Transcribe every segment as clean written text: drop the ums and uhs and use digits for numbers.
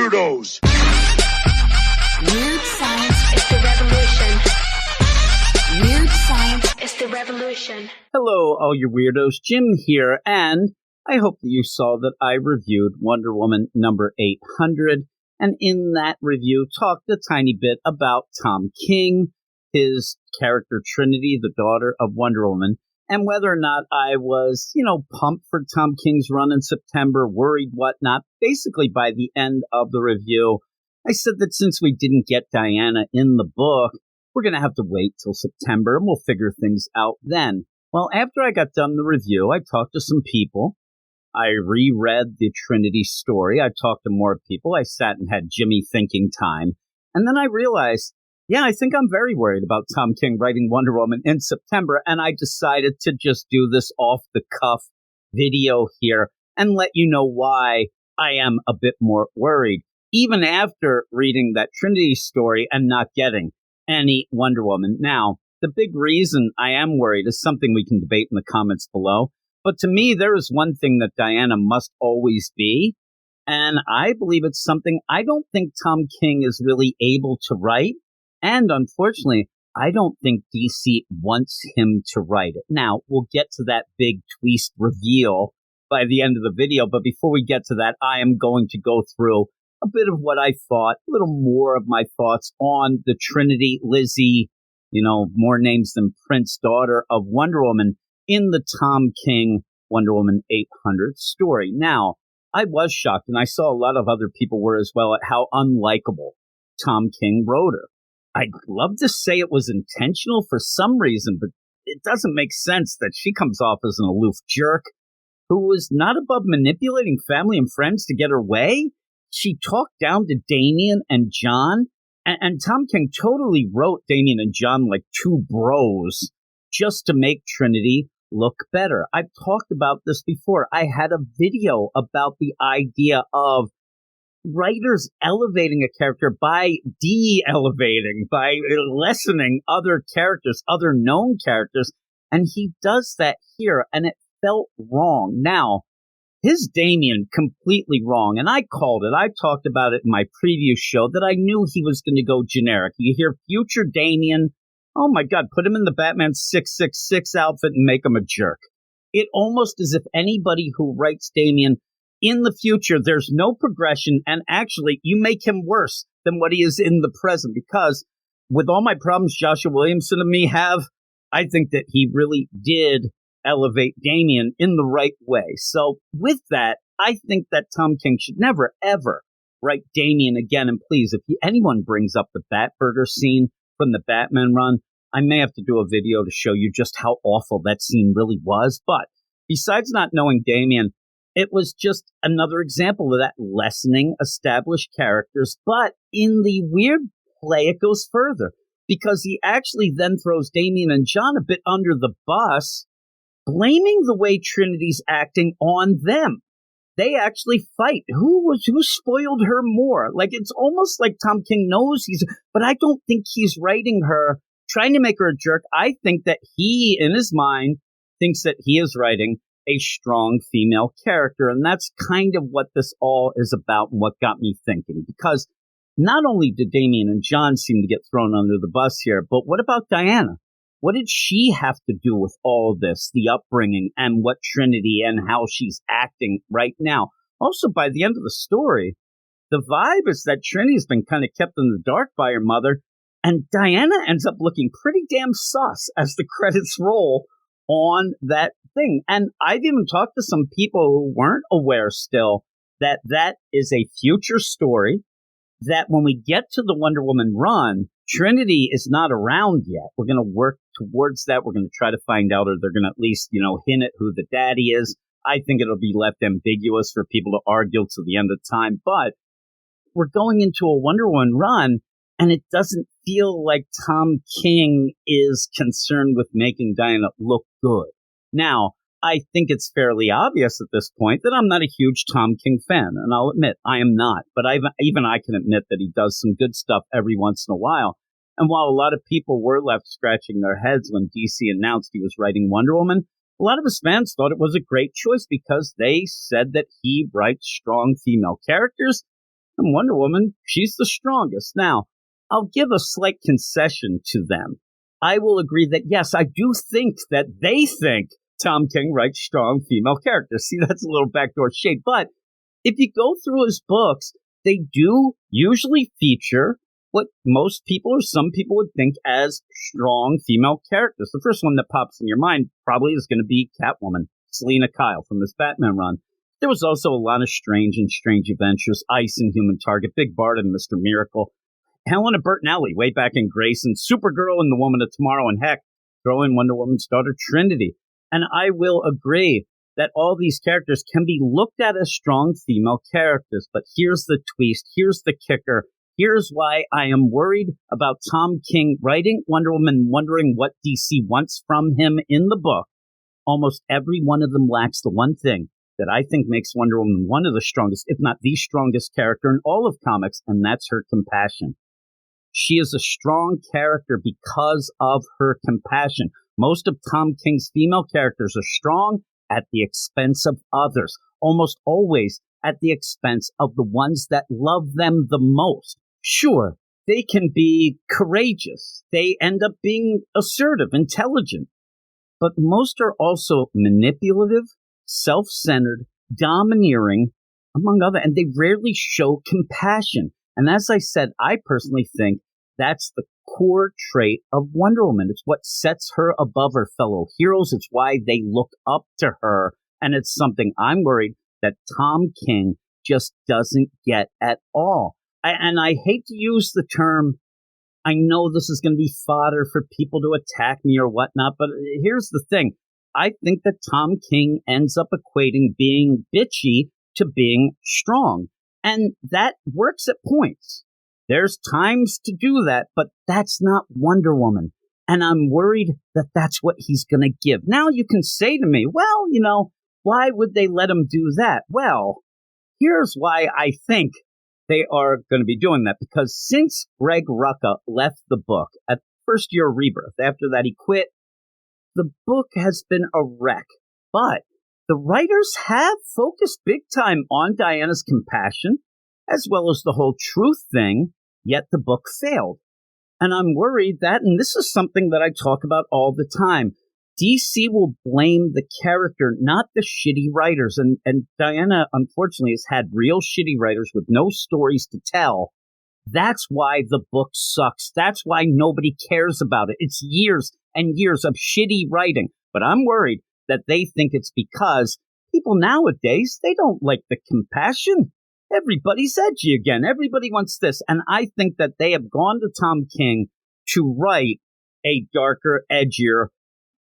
weirdos! Weird science is the revolution. Weird science is the revolution. Hello, all you weirdos. Jim here, and I hope that you saw that I reviewed Wonder Woman number 800, and in that review talked a tiny bit about Tom King, his character Trinity, the daughter of Wonder Woman, and whether or not I was, pumped for Tom King's run in September, worried, whatnot. Basically, by the end of the review, I said that since we didn't get Diana in the book, we're going to have to wait till September, and we'll figure things out then. Well, after I got done the review, I talked to some people. I reread the Trinity story. I talked to more people. I sat and had Jimmy thinking time. And then I realized, I think I'm very worried about Tom King writing Wonder Woman in September. And I decided to just do this off-the-cuff video here and let you know why I am a bit more worried, even after reading that Trinity story and not getting any Wonder Woman. Now, the big reason I am worried is something we can debate in the comments below. But to me, there is one thing that Diana must always be, and I believe it's something I don't think Tom King is really able to write. And unfortunately, I don't think DC wants him to write it. Now, we'll get to that big twist reveal by the end of the video. But before we get to that, I am going to go through a bit of what I thought, a little more of my thoughts on the Trinity, Lizzie, more names than Prince, daughter of Wonder Woman in the Tom King Wonder Woman 800 story. Now, I was shocked, and I saw a lot of other people were as well, at how unlikable Tom King wrote her. I'd love to say it was intentional for some reason, but it doesn't make sense that she comes off as an aloof jerk who was not above manipulating family and friends to get her way. She talked down to Damian and John, and Tom King totally wrote Damian and John like two bros just to make Trinity look better. I've talked about this before. I had a video about the idea of writers elevating a character by de-elevating, by lessening other characters, other known characters, and he does that here, and it felt wrong. Now, his Damian completely wrong, and I called it. I talked about it in my preview show that I knew he was going to go generic. You hear future Damian, oh my God, put him in the Batman 666 outfit and make him a jerk. It almost as if anybody who writes Damian in the future, there's no progression, and actually you make him worse than what he is in the present, because with all my problems Joshua Williamson and me have, I think that he really did elevate Damian in the right way. So with that, I think that Tom King should never, ever write Damian again. And please, if anyone brings up the Batburger scene from the Batman run, I may have to do a video to show you just how awful that scene really was. But besides not knowing Damian, it was just another example of that lessening established characters. But in the weird play, it goes further, because he actually then throws Damian and John a bit under the bus, blaming the way Trinity's acting on them. They actually fight. Who spoiled her more? Like, it's almost like Tom King knows but I don't think he's writing her, trying to make her a jerk. I think that he, in his mind, thinks that he is writing a strong female character. And that's kind of what this all is about and what got me thinking. Because not only did Damian and John seem to get thrown under the bus here, but what about Diana? What did she have to do with all of this, the upbringing and what Trinity and how she's acting right now? Also, by the end of the story, the vibe is that Trinity's been kind of kept in the dark by her mother, and Diana ends up looking pretty damn sus as the credits roll on that thing. And I've even talked to some people who weren't aware still that that is a future story, that when we get to the Wonder Woman run, Trinity is not around yet. We're going to work towards that. We're going to try to find out, or they're going to at least, hint at who the daddy is. I think it'll be left ambiguous for people to argue till the end of time. But we're going into a Wonder Woman run, and it doesn't feel like Tom King is concerned with making Diana look good. Now, I think it's fairly obvious at this point that I'm not a huge Tom King fan, and I'll admit I am not. But even I can admit that he does some good stuff every once in a while. And while a lot of people were left scratching their heads when DC announced he was writing Wonder Woman, a lot of his fans thought it was a great choice because they said that he writes strong female characters. And Wonder Woman, she's the strongest. Now, I'll give a slight concession to them. I will agree that, yes, I do think that they think Tom King writes strong female characters. See, that's a little backdoor shade. But if you go through his books, they do usually feature what most people or some people would think as strong female characters. The first one that pops in your mind probably is going to be Catwoman, Selina Kyle from this Batman run. There was also Alana Strange in Strange Adventures, Ice and Human Target, Big Bart and Mr. Miracle, Helena Bertinelli way back in Grayson, Supergirl and The Woman of Tomorrow, and heck, throw in Wonder Woman's daughter Trinity. And I will agree that all these characters can be looked at as strong female characters. But here's the twist, here's the kicker. Here's why I am worried about Tom King writing Wonder Woman, wondering what DC wants from him in the book. Almost every one of them lacks the one thing that I think makes Wonder Woman one of the strongest, if not the strongest character in all of comics, and that's her compassion. She is a strong character because of her compassion. Most of Tom King's female characters are strong at the expense of others, almost always at the expense of the ones that love them the most. Sure, they can be courageous. They end up being assertive, intelligent. But most are also manipulative, self-centered, domineering, among other, and they rarely show compassion. And as I said, I personally think that's the core trait of Wonder Woman. It's what sets her above her fellow heroes. It's why they look up to her. And it's something I'm worried that Tom King just doesn't get at all. And I hate to use the term, I know this is going to be fodder for people to attack me or whatnot, but here's the thing. I think that Tom King ends up equating being bitchy to being strong. And that works at points. There's times to do that, but that's not Wonder Woman. And I'm worried that that's what he's going to give. Now you can say to me, well, why would they let him do that? Well, here's why I think they are going to be doing that. Because since Greg Rucka left the book at first year of Rebirth, after that he quit, the book has been a wreck. But the writers have focused big time on Diana's compassion, as well as the whole truth thing, yet the book failed. And I'm worried that, and this is something that I talk about all the time, DC will blame the character, not the shitty writers. And Diana, unfortunately, has had real shitty writers with no stories to tell. That's why the book sucks. That's why nobody cares about it. It's years and years of shitty writing. But I'm worried that they think it's because people nowadays, they don't like the compassion. Everybody's edgy again. Everybody wants this. And I think that they have gone to Tom King to write a darker, edgier,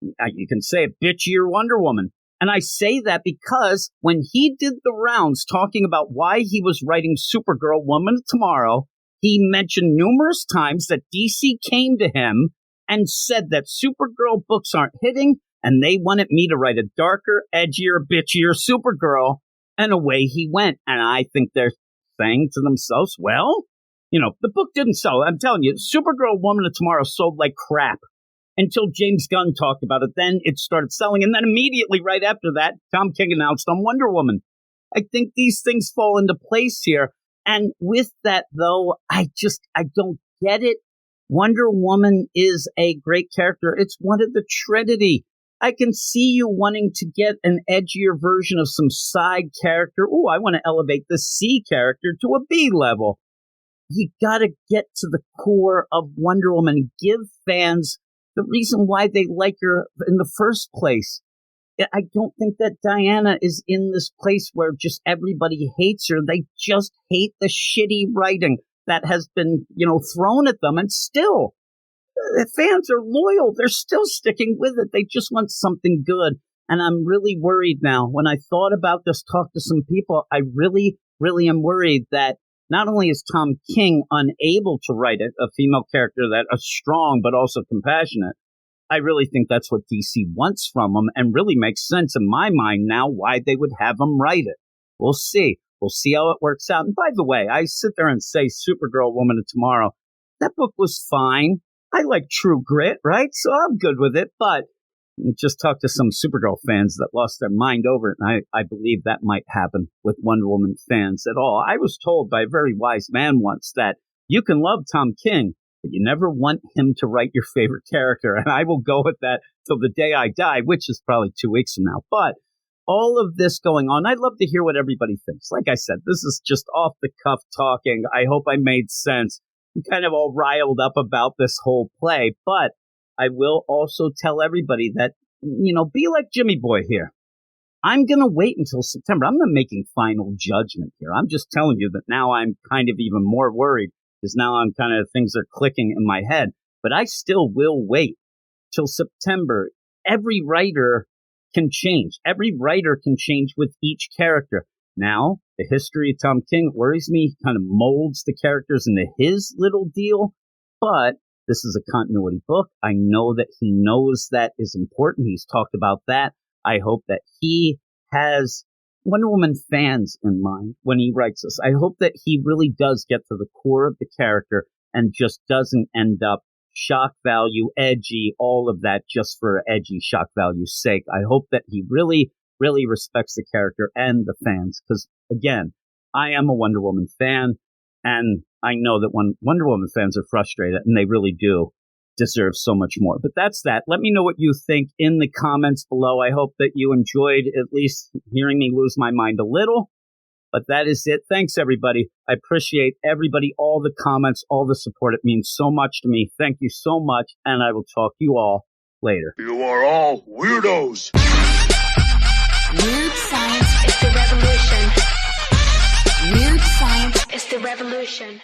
you can say a bitchier Wonder Woman. And I say that because when he did the rounds talking about why he was writing Supergirl, Woman of Tomorrow, he mentioned numerous times that DC came to him and said that Supergirl books aren't hitting, and they wanted me to write a darker, edgier, bitchier Supergirl. And away he went. And I think they're saying to themselves, well, the book didn't sell. I'm telling you, Supergirl Woman of Tomorrow sold like crap until James Gunn talked about it. Then it started selling. And then immediately right after that, Tom King announced on Wonder Woman. I think these things fall into place here. And with that, though, I don't get it. Wonder Woman is a great character. It's one of the Trinity. I can see you wanting to get an edgier version of some side character. Ooh, I want to elevate the C character to a B level. You got to get to the core of Wonder Woman. Give fans the reason why they like her in the first place. I don't think that Diana is in this place where just everybody hates her. They just hate the shitty writing that has been, thrown at them. And still, fans are loyal. They're still sticking with it. They just want something good. And I'm really worried now. When I thought about this, talked to some people, I really, really am worried that not only is Tom King unable to write a female character that is strong but also compassionate, I really think that's what DC wants from him, and really makes sense in my mind now why they would have him write it. We'll see. We'll see how it works out. And by the way, I sit there and say Supergirl Woman of Tomorrow. That book was fine. I like True Grit, right? So I'm good with it. But Just talked to some Supergirl fans that lost their mind over it, and I believe that might happen with Wonder Woman fans at all. I was told by a very wise man once that you can love Tom King, but you never want him to write your favorite character, and I will go with that till the day I die, which is probably 2 weeks from now. But all of this going on, I'd love to hear what everybody thinks. Like I said, this is just off-the-cuff talking. I hope I made sense. I'm kind of all riled up about this whole play, but I will also tell everybody that, be like Jimmy Boy here. I'm going to wait until September. I'm not making final judgment here. I'm just telling you that now I'm kind of even more worried because now I'm kind of, things are clicking in my head. But I still will wait till September. Every writer can change. Every writer can change with each character. Now, the history of Tom King worries me. He kind of molds the characters into his little deal. But this is a continuity book. I know that he knows that is important. He's talked about that. I hope that he has Wonder Woman fans in mind when he writes this. I hope that he really does get to the core of the character and just doesn't end up shock value, edgy, all of that just for edgy shock value's sake. I hope that he really, really respects the character and the fans because, again, I am a Wonder Woman fan. And I know that when Wonder Woman fans are frustrated, and they really do deserve so much more. But that's that. Let me know what you think in the comments below. I hope that you enjoyed at least hearing me lose my mind a little. But that is it. Thanks, everybody. I appreciate everybody, all the comments, all the support. It means so much to me. Thank you so much. And I will talk to you all later. You are all weirdos. Weird science is the revolution. Weird science is the revolution.